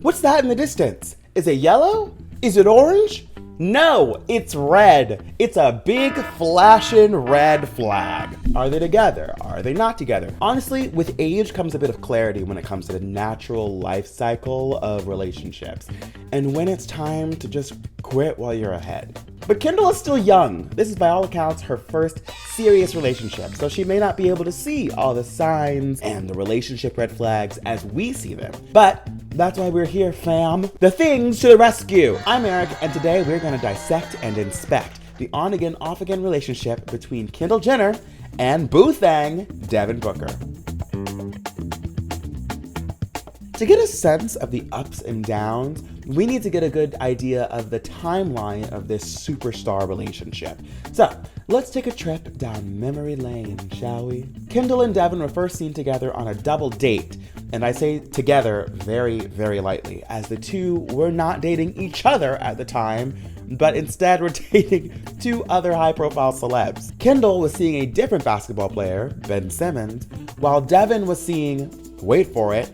What's that in the distance? Is it yellow? Is it orange? No, it's red. It's a big flashing red flag. Are they together? Are they not together? Honestly, with age comes a bit of clarity when it comes to the natural life cycle of relationships and when it's time to just quit while you're ahead. But Kendall is still young. This is by all accounts her first serious relationship, so she may not be able to see all the signs and the relationship red flags as we see them. But that's why we're here, fam. The things to the rescue. I'm Myrick, and today we're gonna dissect and inspect the on-again, off-again relationship between Kendall Jenner and Boo thang, Devin Booker. To get a sense of the ups and downs, we need to get a good idea of the timeline of this superstar relationship. So, let's take a trip down memory lane, shall we? Kendall and Devin were first seen together on a double date, and I say together very, very lightly, as the two were not dating each other at the time, but instead were dating two other high-profile celebs. Kendall was seeing a different basketball player, Ben Simmons, while Devin was seeing, wait for it,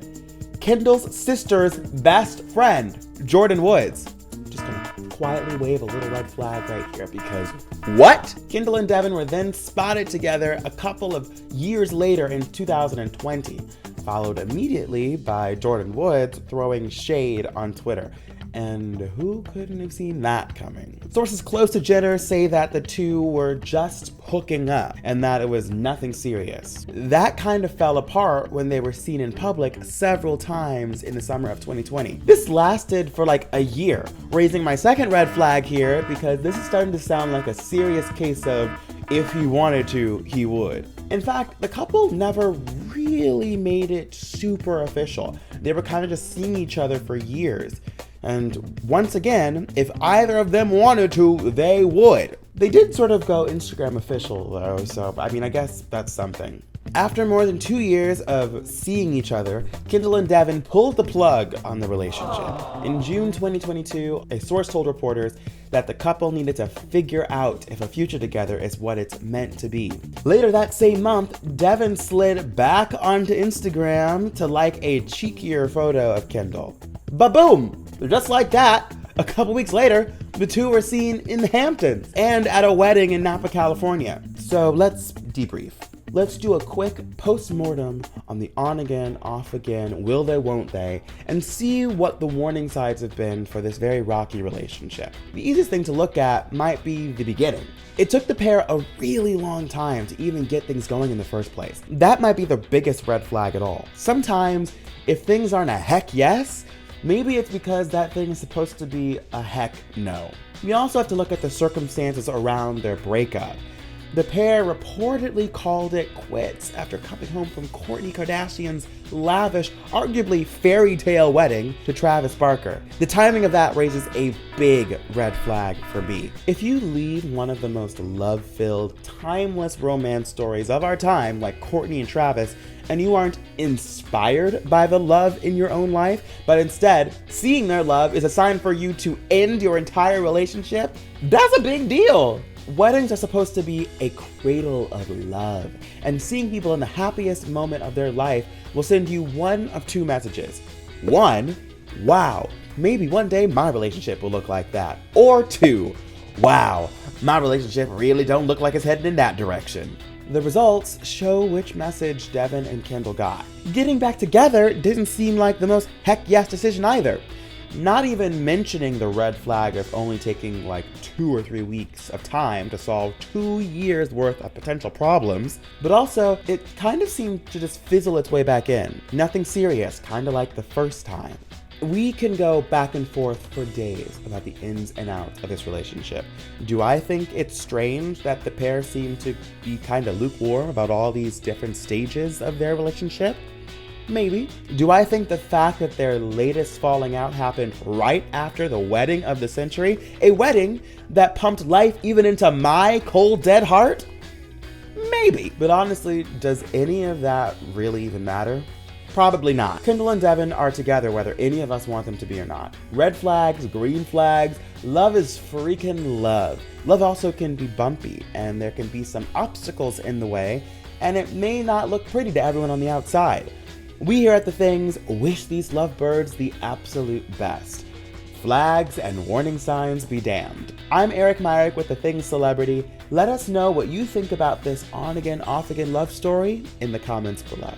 Kendall's sister's best friend, Jordyn Woods. Just gonna quietly wave a little red flag right here because what? Kendall and Devin were then spotted together a couple of years later in 2020, followed immediately by Jordyn Woods throwing shade on Twitter. And who couldn't have seen that coming? Sources close to Jenner say that the two were just hooking up and that it was nothing serious. That kind of fell apart when they were seen in public several times in the summer of 2020. This lasted for like a year, raising my second red flag here because this is starting to sound like a serious case of if he wanted to, he would. In fact, the couple never really made it super official. They were kind of just seeing each other for years. And once again, if either of them wanted to, they would. They did sort of go Instagram official though, so I guess that's something. After more than 2 years of seeing each other, Kendall and Devin pulled the plug on the relationship. In June 2022, a source told reporters that the couple needed to figure out if a future together is what it's meant to be. Later that same month, Devin slid back onto Instagram to like a cheekier photo of Kendall. Ba-boom! Just like that, a couple weeks later, the two were seen in the Hamptons and at a wedding in Napa, California. So let's debrief. Let's do a quick post-mortem on the on-again, off-again, will they, won't they, and see what the warning signs have been for this very rocky relationship. The easiest thing to look at might be the beginning. It took the pair a really long time to even get things going in the first place. That might be the biggest red flag at all. Sometimes, if things aren't a heck yes, maybe it's because that thing is supposed to be a heck no. We also have to look at the circumstances around their breakup. The pair reportedly called it quits after coming home from Kourtney Kardashian's lavish, arguably fairy tale wedding to Travis Barker. The timing of that raises a big red flag for me. If you lead one of the most love-filled, timeless romance stories of our time, like Kourtney and Travis, and you aren't inspired by the love in your own life, but instead seeing their love is a sign for you to end your entire relationship, that's a big deal. Weddings are supposed to be a cradle of love, and seeing people in the happiest moment of their life will send you one of two messages. One, wow, maybe one day my relationship will look like that. Or two, wow, my relationship really don't look like it's heading in that direction. The results show which message Devin and Kendall got. Getting back together didn't seem like the most heck yes decision either. Not even mentioning the red flag of only taking like 2 or 3 weeks of time to solve 2 years worth of potential problems, but also it kind of seemed to just fizzle its way back in. Nothing serious, kind of like the first time. We can go back and forth for days about the ins and outs of this relationship. Do I think it's strange that the pair seem to be kind of lukewarm about all these different stages of their relationship? Maybe. Do I think the fact that their latest falling out happened right after the wedding of the century, a wedding that pumped life even into my cold, dead heart? Maybe. But honestly, does any of that really even matter? Probably not. Kendall and Devin are together whether any of us want them to be or not. Red flags, green flags, love is freaking love. Love also can be bumpy, and there can be some obstacles in the way, and it may not look pretty to everyone on the outside. We here at The Things wish these lovebirds the absolute best. Flags and warning signs be damned. I'm Myrick with The Things Celebrity. Let us know what you think about this on-again, off-again love story in the comments below.